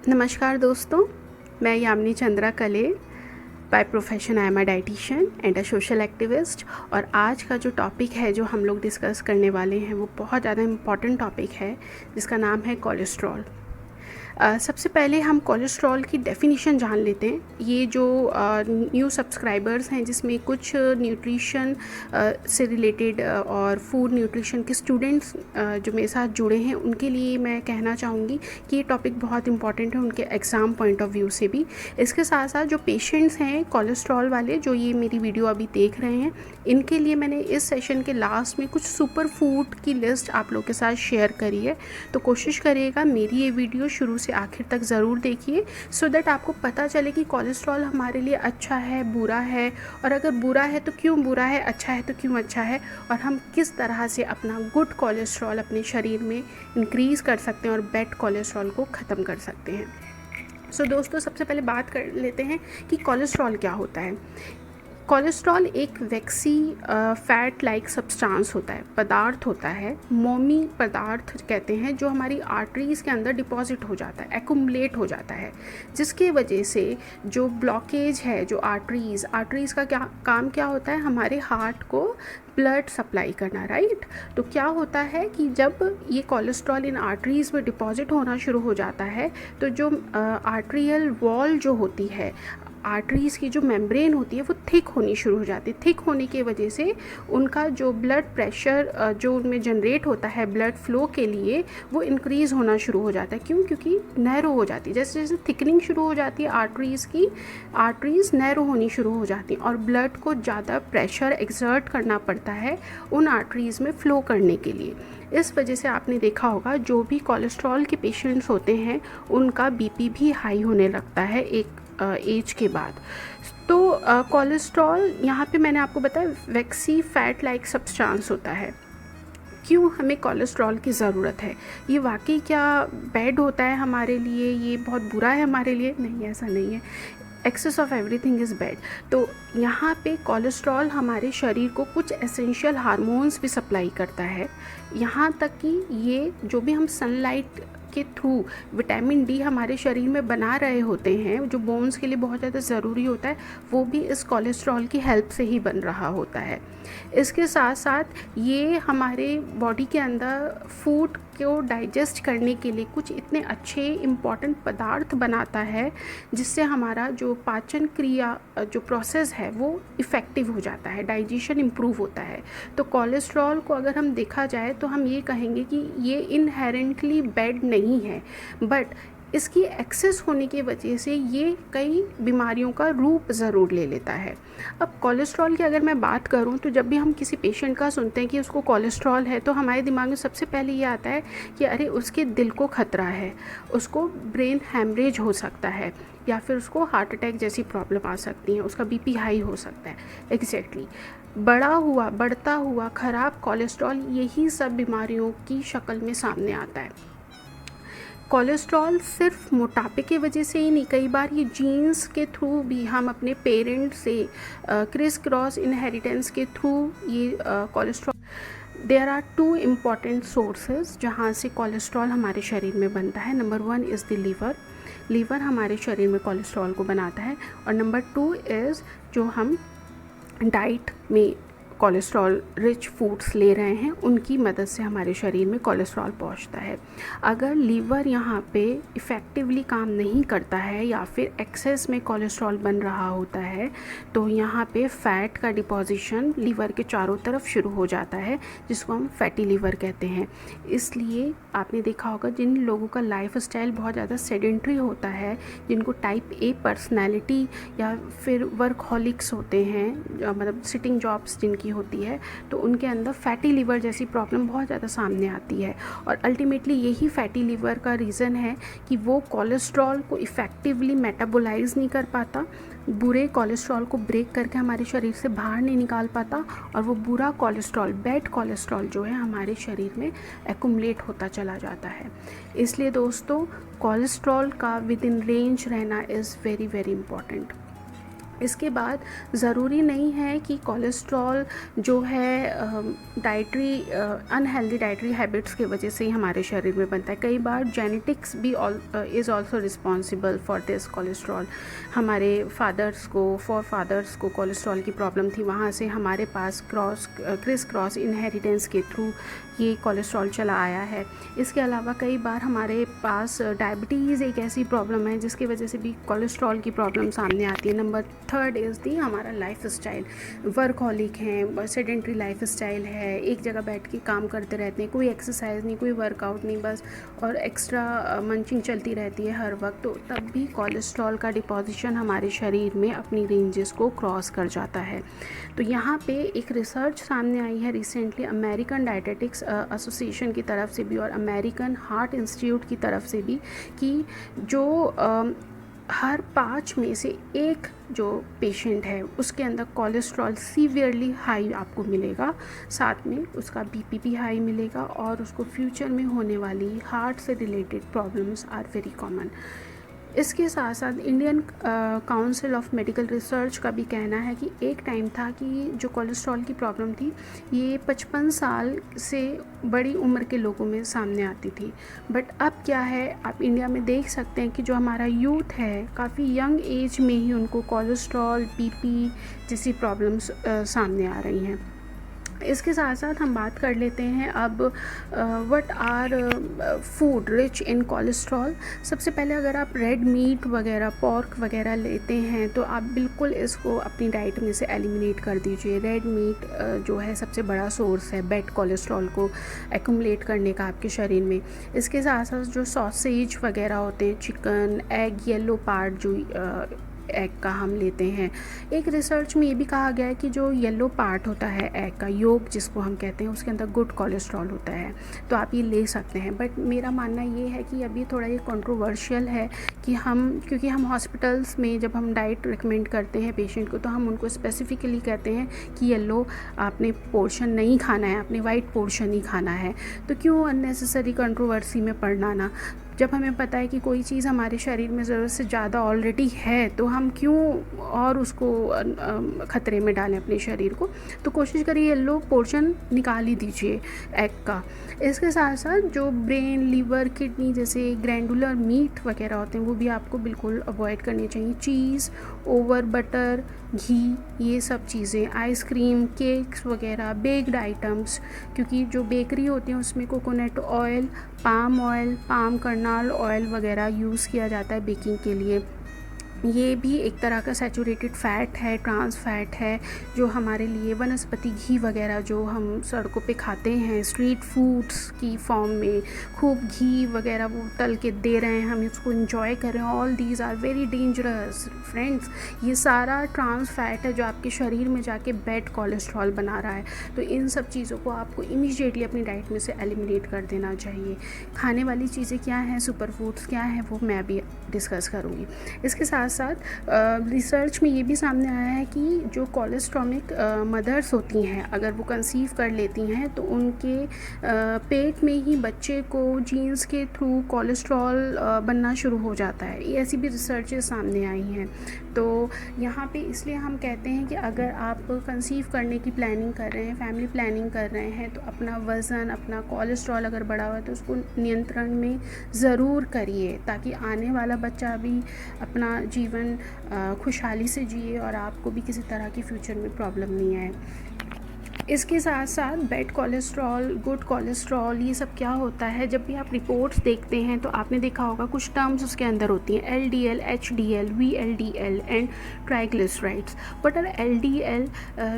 नमस्कार दोस्तों, मैं यामिनी चंद्रा कले। By profession I am a dietitian and a social activist. और आज का जो टॉपिक है जो हम लोग डिस्कस करने वाले हैं वो बहुत ज़्यादा इम्पॉर्टेंट टॉपिक है जिसका नाम है कोलेस्ट्रॉल। सबसे पहले हम कोलेस्ट्रॉल की डेफिनेशन जान लेते हैं। ये जो न्यू सब्सक्राइबर्स हैं जिसमें कुछ न्यूट्रिशन से रिलेटेड और फूड न्यूट्रिशन के स्टूडेंट्स जो मेरे साथ जुड़े हैं उनके लिए मैं कहना चाहूँगी कि ये टॉपिक बहुत इंपॉर्टेंट है उनके एग्ज़ाम पॉइंट ऑफ व्यू से भी। इसके साथ साथ जो पेशेंट्स हैं कोलेस्ट्रॉल वाले जो ये मेरी वीडियो अभी देख रहे हैं, इनके लिए मैंने इस सेशन के लास्ट में कुछ सुपर फूड की लिस्ट आप लोग के साथ शेयर करी है। तो कोशिश करिएगा मेरी ये वीडियो शुरू से आखिर तक ज़रूर देखिए सो दैट आपको पता चले कि कोलेस्ट्रॉल हमारे लिए अच्छा है, बुरा है, और अगर बुरा है तो क्यों बुरा है, अच्छा है तो क्यों अच्छा है, और हम किस तरह से अपना गुड कोलेस्ट्रॉल अपने शरीर में इंक्रीज़ कर सकते हैं और बैड कोलेस्ट्रॉल को ख़त्म कर सकते हैं। सो दोस्तों, सबसे पहले बात कर लेते हैं कि कोलेस्ट्रॉल क्या होता है। कोलेस्ट्रॉल एक वैक्सी फैट लाइक सब्सटेंस होता है, पदार्थ होता है, मोमी पदार्थ कहते हैं, जो हमारी आर्टरीज़ के अंदर डिपॉजिट हो जाता है, एक्युमुलेट हो जाता है, जिसके वजह से जो ब्लॉकेज है, जो आर्टरीज़ का काम क्या होता है, हमारे हार्ट को ब्लड सप्लाई करना, राइट। तो क्या होता है कि जब ये कोलेस्ट्रॉल इन आर्टरीज़ में डिपॉजिट होना शुरू हो जाता है तो जो आर्ट्रियल वॉल जो होती है, आर्टरीज़ की जो मेम्ब्रेन होती है वो थिक होनी शुरू हो जाती है। थिक होने की वजह से उनका जो ब्लड प्रेशर जो उनमें जनरेट होता है ब्लड फ्लो के लिए वो इंक्रीज़ होना शुरू हो जाता है। क्यों? क्योंकि नैरो हो जाती है। जैसे जैसे थिकनिंग शुरू हो जाती है आर्टरीज़ नैरो होनी शुरू हो जाती हैं और ब्लड को ज़्यादा प्रेशर एक्सर्ट करना पड़ता है उन आर्टरीज़ में फ़्लो करने के लिए। इस वजह से आपने देखा होगा जो भी कोलेस्ट्रॉल के पेशेंट्स होते हैं उनका बीपी भी हाई होने लगता है एक एज के बाद। तो कोलेस्ट्रॉल यहाँ पे मैंने आपको बताया वैक्सी फैट लाइक सब्सटेंस होता है। क्यों हमें कोलेस्ट्रॉल की ज़रूरत है? ये वाकई क्या बैड होता है हमारे लिए, ये बहुत बुरा है हमारे लिए? नहीं, ऐसा नहीं है। Excess of everything is bad. तो यहाँ पे कोलेस्ट्रॉल हमारे शरीर को कुछ एसेंशियल हार्मोन्स भी सप्लाई करता है, यहाँ तक कि ये जो भी हम सनलाइट के थ्रू विटामिन डी हमारे शरीर में बना रहे होते हैं, जो बोन्स के लिए बहुत ज़्यादा ज़रूरी होता है, वो भी इस कोलेस्ट्रॉल की हेल्प से ही बन रहा होता है। इसके साथ साथ ये हमारे बॉडी के अंदर फूड को डाइजेस्ट करने के लिए कुछ इतने अच्छे इम्पॉर्टेंट पदार्थ बनाता है जिससे हमारा जो पाचन क्रिया जो प्रोसेस है वो इफ़ेक्टिव हो जाता है, डाइजेशन इम्प्रूव होता है। तो कोलेस्ट्रॉल को अगर हम देखा जाए तो हम ये कहेंगे कि ये इनहेरेंटली बैड नहीं है, बट इसकी एक्सेस होने की वजह से ये कई बीमारियों का रूप ज़रूर ले लेता है। अब कोलेस्ट्रॉल की अगर मैं बात करूं तो जब भी हम किसी पेशेंट का सुनते हैं कि उसको कोलेस्ट्रॉल है तो हमारे दिमाग में सबसे पहले ये आता है कि अरे उसके दिल को खतरा है, उसको ब्रेन हैमरेज हो सकता है, या फिर उसको हार्ट अटैक जैसी प्रॉब्लम आ सकती है, उसका बीपी हाई हो सकता है। एग्जैक्टली बढ़ता हुआ ख़राब कोलेस्ट्रॉल यही सब बीमारियों की शक्ल में सामने आता है। कोलेस्ट्रॉल सिर्फ मोटापे की वजह से ही नहीं, कई बार ये जीन्स के थ्रू भी हम अपने पेरेंट्स से क्रिस क्रॉस इनहेरिटेंस के थ्रू ये cholesterol. There are two important sources जहाँ से कोलेस्ट्रॉल हमारे शरीर में बनता है। नंबर 1 इज़ द लीवर हमारे शरीर में कोलेस्ट्रॉल को बनाता है, और नंबर 2 इज़ जो हम डाइट में कोलेस्ट्रॉल रिच फूड्स ले रहे हैं उनकी मदद से हमारे शरीर में कोलेस्ट्रॉल पहुंचता है। अगर लीवर यहाँ पे इफ़ेक्टिवली काम नहीं करता है या फिर एक्सेस में कोलेस्ट्रॉल बन रहा होता है तो यहाँ पे फ़ैट का डिपॉजिशन लीवर के चारों तरफ शुरू हो जाता है, जिसको हम फैटी लीवर कहते हैं। इसलिए आपने देखा होगा जिन लोगों का लाइफ स्टाइल बहुत ज़्यादा सेडेंट्री होता है, जिनको टाइप ए पर्सनैलिटी या फिर वर्कहॉलिक्स होते हैं, मतलब सिटिंग जॉब्स जिनकी होती है, तो उनके अंदर फैटी लीवर जैसी प्रॉब्लम बहुत ज़्यादा सामने आती है। और अल्टीमेटली यही फैटी लीवर का रीज़न है कि वो कोलेस्ट्रॉल को इफ़ेक्टिवली मेटाबोलाइज नहीं कर पाता, बुरे कोलेस्ट्रॉल को ब्रेक करके हमारे शरीर से बाहर नहीं निकाल पाता, और वो बुरा कोलेस्ट्रॉल, बैड कोलेस्ट्रॉल जो है हमारे शरीर में एक्युमुलेट होता चला जाता है। इसलिए दोस्तों, कोलेस्ट्रॉल का विद इन रेंज रहना इज़ वेरी वेरी इंपॉर्टेंट। इसके बाद ज़रूरी नहीं है कि कोलेस्ट्रॉल जो है डाइटरी अनहेल्दी डाइटरी हैबिट्स की वजह से ही हमारे शरीर में बनता है। कई बार जेनेटिक्स भी is also responsible for this cholesterol. हमारे फादर्स को कोलेस्ट्रॉल की प्रॉब्लम थी, वहाँ से हमारे पास क्रिस क्रॉस इनहेरिटेंस के थ्रू ये कोलेस्ट्रॉल चला आया है। इसके अलावा कई बार हमारे पास डायबिटीज़ एक ऐसी प्रॉब्लम है जिसकी वजह से भी कोलेस्ट्रॉल की प्रॉब्लम सामने आती है। नंबर थर्ड इज़ दी हमारा लाइफ स्टाइल। वर्कहॉलिक हैं, सेडेंट्री लाइफ स्टाइल है, एक जगह बैठ के काम करते रहते हैं, कोई एक्सरसाइज नहीं, कोई वर्कआउट नहीं, बस और एक्स्ट्रा मंचिंग चलती रहती है हर वक्त, तो तब भी कोलेस्ट्रॉल का डिपोजिशन हमारे शरीर में अपनी रेंजेस को क्रॉस कर जाता है। तो यहाँ पे एक रिसर्च सामने आई है रिसेंटली अमेरिकन डायटेटिक्स एसोसिएशन की तरफ से भी और अमेरिकन हार्ट इंस्टीट्यूट की तरफ से भी कि जो हर 5 में से एक जो पेशेंट है उसके अंदर कोलेस्ट्रॉल सीवियरली हाई आपको मिलेगा, साथ में उसका बीपी भी हाई मिलेगा और उसको फ्यूचर में होने वाली हार्ट से related problems are very common. इसके साथ साथ Indian Council of Medical Research का भी कहना है कि एक टाइम था कि जो कोलेस्ट्रॉल की प्रॉब्लम थी ये 55 साल से बड़ी उम्र के लोगों में सामने आती थी, बट अब क्या है, आप इंडिया में देख सकते हैं कि जो हमारा यूथ है काफ़ी यंग एज में ही उनको कोलेस्ट्रॉल, बीपी जैसी प्रॉब्लम्स सामने आ रही हैं। इसके साथ साथ हम बात कर लेते हैं अब what are food rich in cholesterol. सबसे पहले अगर आप रेड मीट वगैरह, पोर्क वगैरह लेते हैं तो आप बिल्कुल इसको अपनी डाइट में से एलिमिनेट कर दीजिए। रेड मीट जो है सबसे बड़ा सोर्स है बैड कोलेस्ट्रॉल को एक्यूमुलेट करने का आपके शरीर में। इसके साथ साथ जो सॉसेज वगैरह होते हैं, चिकन, एग, येलो पार्ट जो एग का हम लेते हैं, एक रिसर्च में ये भी कहा गया है कि जो येलो पार्ट होता है एग का, योग जिसको हम कहते हैं, उसके अंदर गुड कोलेस्ट्रॉल होता है, तो आप ये ले सकते हैं। बट मेरा मानना ये है कि अभी थोड़ा ये कंट्रोवर्शियल है कि क्योंकि हम हॉस्पिटल्स में जब हम डाइट रिकमेंड करते हैं पेशेंट को तो हम उनको स्पेसिफिकली कहते हैं कि येलो आपने पोर्शन नहीं खाना है, आपने वाइट पोर्शन ही खाना है। तो क्यों अननेसेसरी कंट्रोवर्सी में पड़ना ना, जब हमें पता है कि कोई चीज़ हमारे शरीर में ज़रूरत से ज़्यादा ऑलरेडी है तो हम क्यों और उसको ख़तरे में डालें अपने शरीर को। तो कोशिश करिए येलो पोर्शन निकाल ही दीजिए एग का। इसके साथ साथ जो ब्रेन, लीवर, किडनी जैसे ग्रैंडुलर मीट वगैरह होते हैं वो भी आपको बिल्कुल अवॉइड करनी चाहिए। चीज़, ओवर, बटर, घी, ये सब चीज़ें, आइसक्रीम, केक्स वगैरह, बेक्ड आइटम्स, क्योंकि जो बेकरी होती हैं उसमें coconut oil, palm kernel oil वगैरह यूज़ किया जाता है बेकिंग के लिए। ये भी एक तरह का सैचुरेटेड फ़ैट है, ट्रांस फैट है, जो हमारे लिए वनस्पति घी वगैरह जो हम सड़कों पे खाते हैं स्ट्रीट फूड्स की फॉर्म में, खूब घी वगैरह वो तल के दे रहे हैं, हम इसको एंजॉय कर रहे हैं, all these are very dangerous friends. ये सारा ट्रांस फैट है जो आपके शरीर में जाके बैड कोलेस्ट्रॉल बना रहा है। तो इन सब चीज़ों को आपको इमीडिएटली अपनी डाइट में से एलिमिनेट कर देना चाहिए। खाने वाली चीज़ें क्या हैं, सुपर फूड्स क्या हैं, वो मैं अभी डिस्कस करूँगी। इसके साथ साथ रिसर्च में ये भी सामने आया है कि जो कोलेस्ट्रॉमिक मदर्स होती हैं अगर वो कंसीव कर लेती हैं तो उनके पेट में ही बच्चे को जीन्स के थ्रू कोलेस्ट्रॉल बनना शुरू हो जाता है। ये ऐसी भी रिसर्चेस सामने आई हैं। तो यहाँ पे इसलिए हम कहते हैं कि अगर आप कंसीव करने की प्लानिंग कर रहे हैं, फैमिली प्लानिंग कर रहे हैं, तो अपना वज़न, अपना कोलेस्ट्रॉल अगर बढ़ा हुआ है तो उसको नियंत्रण में ज़रूर करिए ताकि आने वाला बच्चा भी अपना जीवन खुशहाली से जिए और आपको भी किसी तरह की फ्यूचर में प्रॉब्लम नहीं आए। इसके साथ साथ बैड कोलेस्ट्रॉल, गुड कोलेस्ट्रॉल, ये सब क्या होता है, जब भी आप रिपोर्ट्स देखते हैं तो आपने देखा होगा कुछ टर्म्स उसके अंदर होती हैं, LDL, HDL, VLDL and triglycerides. What are LDL?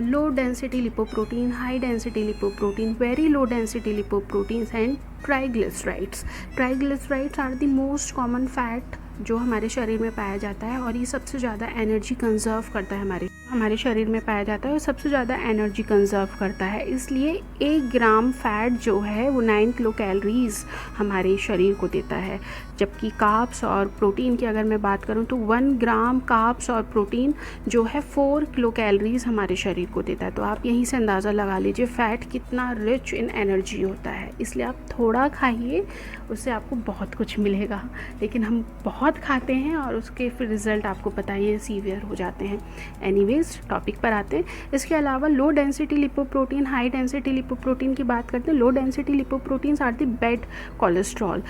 Low density lipoprotein, high density lipoprotein, very low density lipoproteins and triglycerides. Triglycerides are the most common fat जो हमारे शरीर में पाया जाता है और ये सबसे ज़्यादा एनर्जी कंजर्व करता है हमारे हमारे शरीर में पाया जाता है और सबसे ज़्यादा एनर्जी कंजर्व करता है। इसलिए 1 ग्राम फैट जो है वो 9 किलो कैलोरीज़ हमारे शरीर को देता है, जबकि कार्ब्स और प्रोटीन की अगर मैं बात करूं तो 1 ग्राम कार्ब्स और प्रोटीन जो है 4 किलो कैलोरीज़ हमारे शरीर को देता है। तो आप यहीं से अंदाज़ा लगा लीजिए फ़ैट कितना रिच इन एनर्जी होता है। इसलिए आप थोड़ा खाइए, उससे आपको बहुत कुछ मिलेगा, लेकिन हम बहुत खाते हैं और उसके फिर रिज़ल्ट आपको पता ही है, सीवियर हो जाते हैं। एनीवेज टॉपिक पर आते हैं। इसके अलावा low density lipoprotein, high density lipoprotein की बात करते हैं। Low density lipoproteins are the bad cholesterol.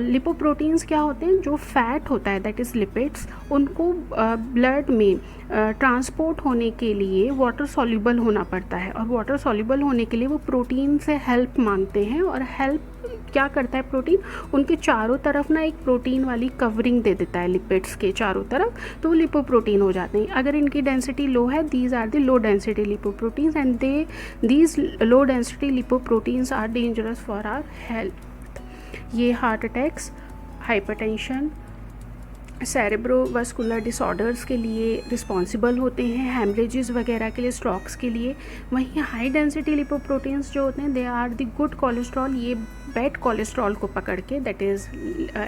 Lipoproteins क्या होते हैं? जो फैट होता है दैट इज़ लिपिड्स, उनको ब्लड में ट्रांसपोर्ट होने के लिए वाटर सॉल्युबल होना पड़ता है, और वाटर सॉल्युबल होने के लिए वो प्रोटीन से हेल्प मांगते हैं। और हेल्प क्या करता है प्रोटीन? उनके चारों तरफ ना एक प्रोटीन वाली कवरिंग दे देता है लिपिड्स के चारों तरफ, तो वो लिपोप्रोटीन हो जाते हैं। अगर इनकी डेंसिटी लो है, these are the low density lipoproteins and these low density lipoproteins are dangerous for our health. ये heart attacks, hypertension, cerebrovascular disorders के लिए रिस्पॉन्सिबल होते हैं, हेमरेजेस वगैरह के लिए, स्ट्रोक्स के लिए। वहीं हाई डेंसिटी लिपोप्रोटीन्स जो होते हैं they are the good cholesterol. ये बैड कोलेस्ट्रॉल को पकड़ के, दैट इज़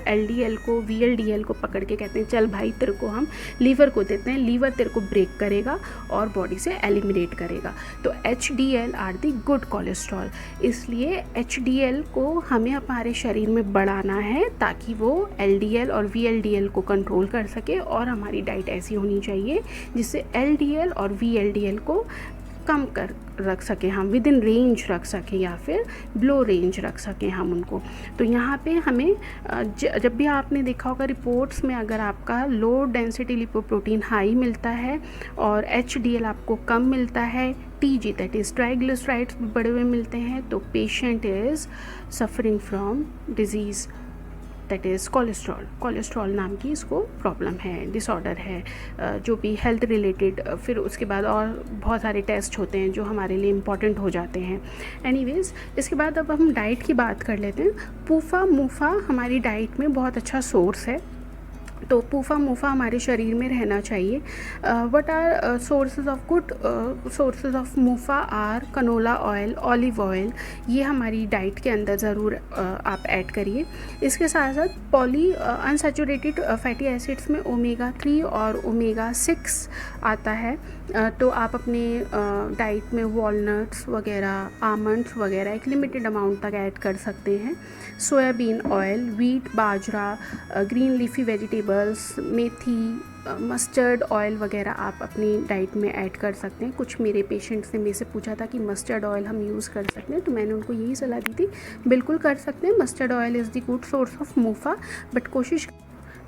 LDL को, VLDL को पकड़ के कहते हैं चल भाई तेरे को हम लीवर को देते हैं, लीवर तेरे को ब्रेक करेगा और बॉडी से एलिमिनेट करेगा। तो HDL are the good cholesterol. इसलिए HDL को हमें हमारे शरीर में बढ़ाना है ताकि वो LDL और VLDL को कंट्रोल कर सके, और हमारी डाइट ऐसी होनी चाहिए जिससे LDL और VLDL को कम कर रख सकें, हम विद इन रेंज रख सकें या फिर बिलो रेंज रख सकें हम उनको। तो यहाँ पे हमें जब भी आपने देखा होगा रिपोर्ट्स में, अगर आपका लो डेंसिटी लिपोप्रोटीन हाई मिलता है और HDL आपको कम मिलता है, TG दैट इज़ ट्राइग्लिसराइड्स भी बढ़े हुए मिलते हैं, तो patient is suffering from disease that is cholesterol नाम की इसको प्रॉब्लम है, डिसऑर्डर है, जो भी हेल्थ रिलेटेड। फिर उसके बाद और बहुत सारे टेस्ट होते हैं जो हमारे लिए इम्पॉर्टेंट हो जाते हैं। एनीवेज, इसके बाद अब हम डाइट की बात कर लेते हैं। पूफा मूफा हमारी डाइट में बहुत अच्छा सोर्स है, तो पूफा मूफा हमारे शरीर में रहना चाहिए। What are sources of good sources of MUFA are canola oil, olive oil, ये हमारी डाइट के अंदर ज़रूर आप ऐड करिए। इसके साथ साथ पॉली अनसैचुरेटेड फैटी एसिड्स में ओमेगा 3 और ओमेगा 6 आता है, तो आप अपने डाइट में वॉलनट्स वगैरह, आमंड्स वगैरह एक लिमिटेड अमाउंट तक ऐड कर सकते हैं। सोयाबीन ऑयल, वीट, बाजरा, ग्रीन लीफी वेजिटेबल्स, मेथी, मस्टर्ड ऑयल वगैरह आप अपनी डाइट में ऐड कर सकते हैं। कुछ मेरे पेशेंट्स ने मेरे से पूछा था कि मस्टर्ड ऑयल हम यूज़ कर सकते हैं, तो मैंने उनको यही सलाह दी थी, बिल्कुल कर सकते हैं। Mustard oil is the good source of मूफा, but कोशिश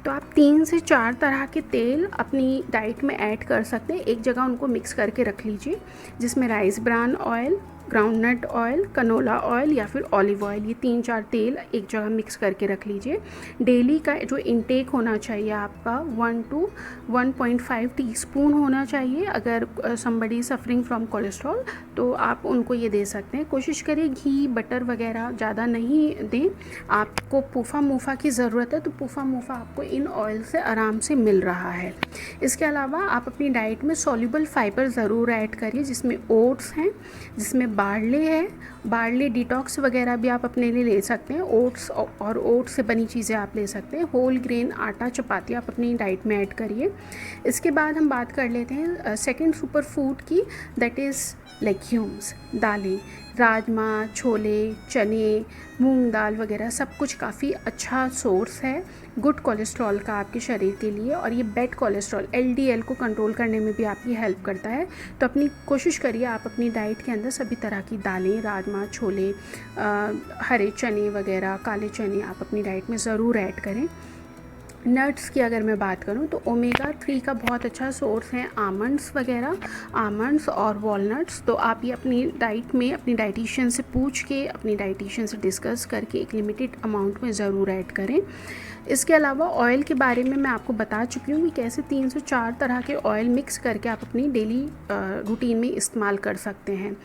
तो आप 3 से 4 तरह के तेल अपनी डाइट में ऐड कर सकते हैं। एक जगह उनको मिक्स करके रख लीजिए, जिसमें rice bran oil, groundnut oil, canola oil या फिर ऑलिव ऑयल, ये 3-4 तेल एक जगह मिक्स करके रख लीजिए। डेली का जो इनटेक होना चाहिए आपका 1 to 1.5 टीस्पून होना चाहिए। अगर समबडी सफरिंग फ्रॉम कोलेस्ट्रॉल तो आप उनको ये दे सकते हैं। कोशिश करिए घी, बटर वगैरह ज़्यादा नहीं दें। आपको पूफा मूफा की ज़रूरत है, तो पूफा मूफा आपको इन ऑयल से आराम से मिल रहा है। इसके अलावा आप अपनी डाइट में सॉल्युबल फाइबर ज़रूर ऐड करिए, जिसमें ओट्स हैं, जिसमें बार्ले है। बार्ले डिटॉक्स वगैरह भी आप अपने लिए ले सकते हैं। ओट्स और ओट्स से बनी चीज़ें आप ले सकते हैं। होल ग्रेन आटा, चपाती आप अपनी डाइट में ऐड करिए। इसके बाद हम बात कर लेते हैं सेकंड सुपर फूड की, दैट इज़ लेग्यूम्स, दालें, राजमा, छोले, चने, मूंग दाल वगैरह सब कुछ काफ़ी अच्छा सोर्स है गुड कोलेस्ट्रॉल का आपके शरीर के लिए, और ये बैड कोलेस्ट्रॉल LDL को कंट्रोल करने में भी आपकी हेल्प करता है। तो अपनी कोशिश करिए आप अपनी डाइट के अंदर सभी तरह की दालें, राजमा, छोले, हरे चने वगैरह, काले चने आप अपनी डाइट में ज़रूर ऐड करें। नट्स की अगर मैं बात करूं तो ओमेगा 3 का बहुत अच्छा सोर्स है आमंड्स वगैरह, आमंड्स और वॉलनट्स। तो आप ये अपनी डाइट में अपनी डाइटिशियन से पूछ के, अपनी डाइटिशियन से डिस्कस करके एक लिमिटेड अमाउंट में ज़रूर ऐड करें। इसके अलावा ऑयल के बारे में मैं आपको बता चुकी हूँ कि कैसे 3 से 4 तरह के ऑयल मिक्स करके आप अपनी डेली रूटीन में इस्तेमाल कर सकते हैं।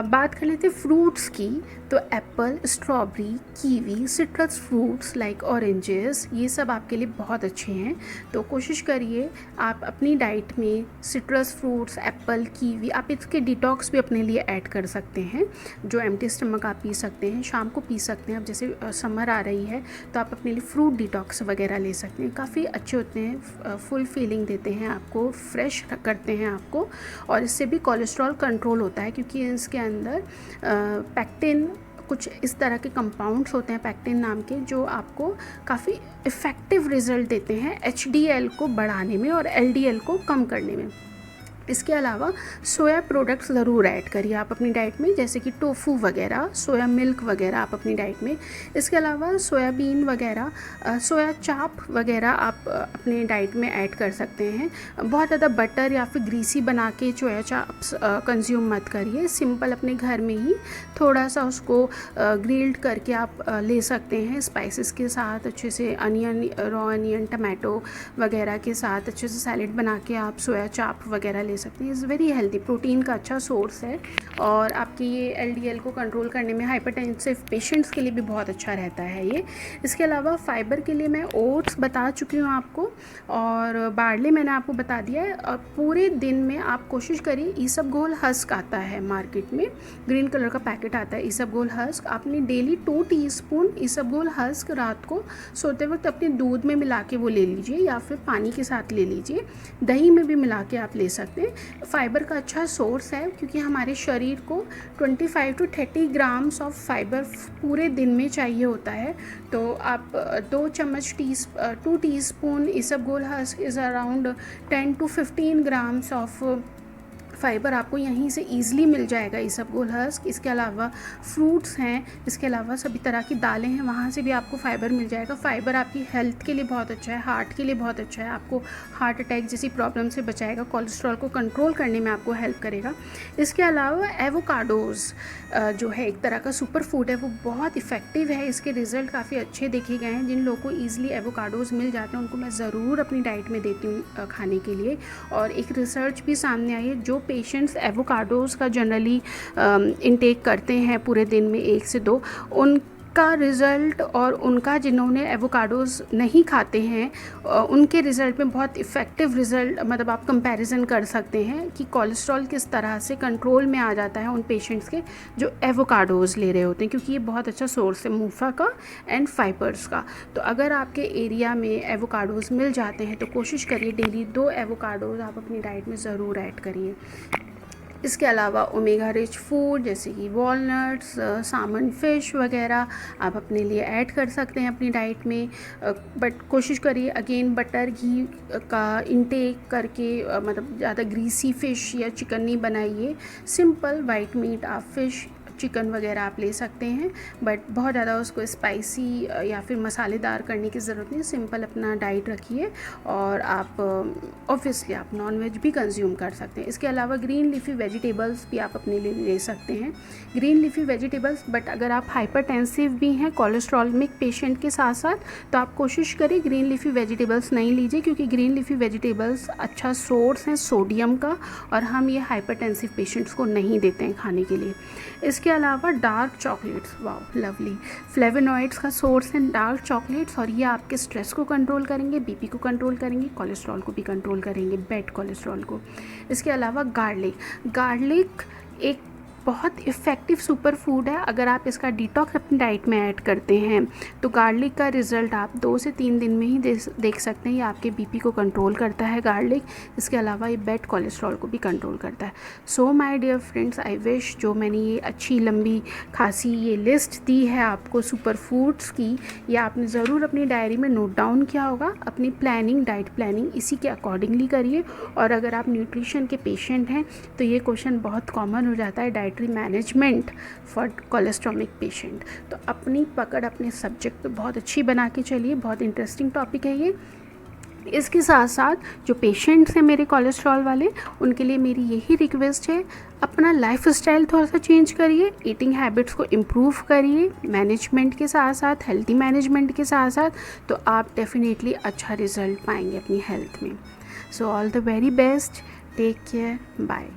बात कर लेते हैं फ्रूट्स की, तो Apple, strawberry, kiwi, citrus fruits like oranges, ये सब आपके लिए बहुत अच्छे हैं। तो कोशिश करिए आप अपनी डाइट में सिट्रस फ्रूट्स, एप्पल, कीवी, आप इसके डिटॉक्स भी अपने लिए ऐड कर सकते हैं, जो एम्प्टी स्टमक आप पी सकते हैं, शाम को पी सकते हैं। अब जैसे समर आ रही है तो आप अपने लिए फ्रूट डिटॉक्स वगैरह ले सकते हैं, काफ़ी अच्छे होते हैं, फुल फीलिंग देते हैं आपको, फ्रेश करते हैं आपको, और इससे भी कोलेस्ट्रॉल कंट्रोल होता है क्योंकि इसके अंदर पैक्टिन, कुछ इस तरह के कंपाउंड्स होते हैं पैक्टिन नाम के, जो आपको काफ़ी इफ़ेक्टिव रिज़ल्ट देते हैं HDL को बढ़ाने में और LDL को कम करने में। इसके अलावा सोया प्रोडक्ट्स ज़रूर ऐड करिए आप अपनी डाइट में, जैसे कि टोफू वगैरह, सोया मिल्क वगैरह आप अपनी डाइट में। इसके अलावा सोयाबीन वगैरह, सोया चाप वगैरह आप अपने डाइट में ऐड कर सकते हैं। बहुत ज़्यादा बटर या फिर ग्रीसी बना के सोया चाप्स कंज्यूम मत करिए, सिंपल अपने घर में ही थोड़ा सा उसको ग्रिल्ड करके आप ले सकते हैं स्पाइसेस के साथ, अच्छे से अनियन, रॉ अनियन, टमाटो वगैरह के साथ अच्छे से सैलेड बना के आप सोया चाप वगैरह ले सकते हैं। इज़ वेरी हेल्दी, प्रोटीन का अच्छा सोर्स है और आपकी ये LDL को कंट्रोल करने में हाइपरटेंसिव पेशेंट्स के लिए भी बहुत अच्छा रहता है ये। इसके अलावा फाइबर के लिए मैं ओट्स बता चुकी हूँ आपको, और बार्ले मैंने आपको बता दिया है। और पूरे दिन में आप कोशिश करिए, ईसबगोल हस्क आता है मार्केट में, ग्रीन कलर का पैकेट आता है ईसबगोल हस्क, आपने डेली 2 टीस्पून ईसबगोल हस्क रात को सोते वक्त अपने दूध में मिला के वो ले लीजिए, या फिर पानी के साथ ले लीजिए, दही में भी मिला के आप ले सकते हैं। फाइबर का अच्छा सोर्स है क्योंकि हमारे शरीर को 25 to 30 ग्राम्स ऑफ फाइबर पूरे दिन में चाहिए होता है। तो आप 2 teaspoon isabgol husk is around 10 to 15 grams of fibre आपको यहीं से ईज़िली मिल जाएगा इसबगोल हस्क। इसके अलावा फ्रूट्स हैं, इसके अलावा सभी तरह की दालें हैं, वहाँ से भी आपको फ़ाइबर मिल जाएगा। फ़ाइबर आपकी हेल्थ के लिए बहुत अच्छा है, हार्ट के लिए बहुत अच्छा है, आपको हार्ट अटैक जैसी प्रॉब्लम से बचाएगा, कोलेस्ट्रॉल को कंट्रोल करने में आपको हेल्प करेगा। इसके अलावा एवोकाडोज़ जो है एक तरह का सुपर फूड है, वो बहुत इफ़ेक्टिव है, इसके रिज़ल्ट काफ़ी अच्छे देखे गए हैं। जिन लोगों को ईज़िली एवोकाडोज़ मिल जाते हैं उनको मैं ज़रूर अपनी डाइट में देती हूँ खाने के लिए। और एक रिसर्च भी सामने आई है, जो पेशेंट्स एवोकाडोज़ का जनरली इंटेक करते हैं पूरे दिन में 1 से 2, उनका रिज़ल्ट और उनका जिन्होंने एवोकाडोज़ नहीं खाते हैं उनके रिज़ल्ट में बहुत इफ़ेक्टिव रिज़ल्ट, मतलब आप कंपैरिजन कर सकते हैं कि कोलेस्ट्रॉल किस तरह से कंट्रोल में आ जाता है उन पेशेंट्स के जो एवोकाडोज़ ले रहे होते हैं, क्योंकि ये बहुत अच्छा सोर्स है मूफा का एंड फाइबर्स का। तो अगर आपके एरिया में एवोकाडोज़ मिल जाते हैं तो कोशिश करिए डेली 2 एवोकाडोज़ आप अपनी डाइट में ज़रूर ऐड करिए। इसके अलावा ओमेगा रिच फूड जैसे कि वॉलनट्स, सामन फ़िश वगैरह आप अपने लिए ऐड कर सकते हैं अपनी डाइट में। बट कोशिश करिए अगेन बटर घी का इंटेक करके, मतलब ज़्यादा ग्रीसी फ़िश या चिकन नहीं बनाइए, सिंपल वाइट मीट आप फ़िश, चिकन वगैरह आप ले सकते हैं, बट बहुत ज़्यादा उसको स्पाइसी या फिर मसालेदार करने की ज़रूरत नहीं, सिंपल अपना डाइट रखिए। और आप ऑब्वियसली आप नॉन वेज भी कंज्यूम कर सकते हैं। इसके अलावा ग्रीन लीफी वेजिटेबल्स भी आप अपने लिए ले सकते हैं, ग्रीन लीफी वेजिटेबल्स। बट अगर आप हाइपरटेंसिव भी हैं, कोलेस्ट्रॉलमिक पेशेंट के साथ साथ, तो आप कोशिश करिए ग्रीन लीफी वेजिटेबल्स नहीं लीजिए, क्योंकि ग्रीन लीफी वेजिटेबल्स अच्छा सोर्स है सोडियम का, और हम ये हाइपरटेंसिव पेशेंट्स को नहीं देते हैं खाने के लिए। इसके अलावा dark chocolates, wow lovely, flavonoids का सोर्स है डार्क चॉकलेट्स, और ये आपके स्ट्रेस को कंट्रोल करेंगे, बीपी को कंट्रोल करेंगे, कोलेस्ट्रॉल को भी कंट्रोल करेंगे, बैड कोलेस्ट्रॉल को। इसके अलावा गार्लिक एक बहुत इफ़ेक्टिव सुपर फूड है। अगर आप इसका डिटॉक्स अपनी डाइट में ऐड करते हैं तो गार्लिक का रिज़ल्ट आप 2 से 3 दिन में ही देख सकते हैं। ये आपके बीपी को कंट्रोल करता है गार्लिक। इसके अलावा ये बैड कोलेस्ट्रॉल को भी कंट्रोल करता है। So my dear friends, I wish जो मैंने ये अच्छी लंबी खासी ये लिस्ट दी है आपको सुपर फूड्स की, ये आपने ज़रूर अपनी डायरी में नोट डाउन किया होगा। अपनी प्लानिंग, डाइट प्लानिंग इसी के अकॉर्डिंगली करिए। और अगर आप न्यूट्रिशन के पेशेंट हैं तो ये क्वेश्चन बहुत कॉमन हो जाता है, मैनेजमेंट फॉर कोलेस्ट्रॉमिक पेशेंट। तो अपनी पकड़ अपने सब्जेक्ट पे बहुत अच्छी बना के चलिए, बहुत इंटरेस्टिंग टॉपिक है ये। इसके साथ साथ जो पेशेंट्स हैं मेरे कोलेस्ट्रॉल वाले, उनके लिए मेरी यही रिक्वेस्ट है, अपना लाइफ स्टाइल थोड़ा सा चेंज करिए, ईटिंग हैबिट्स को इम्प्रूव करिए, मैनेजमेंट के साथ साथ, हेल्दी मैनेजमेंट के साथ साथ, तो आप डेफिनेटली अच्छा रिजल्ट पाएंगे अपनी हेल्थ में। So all the very best, take care, bye.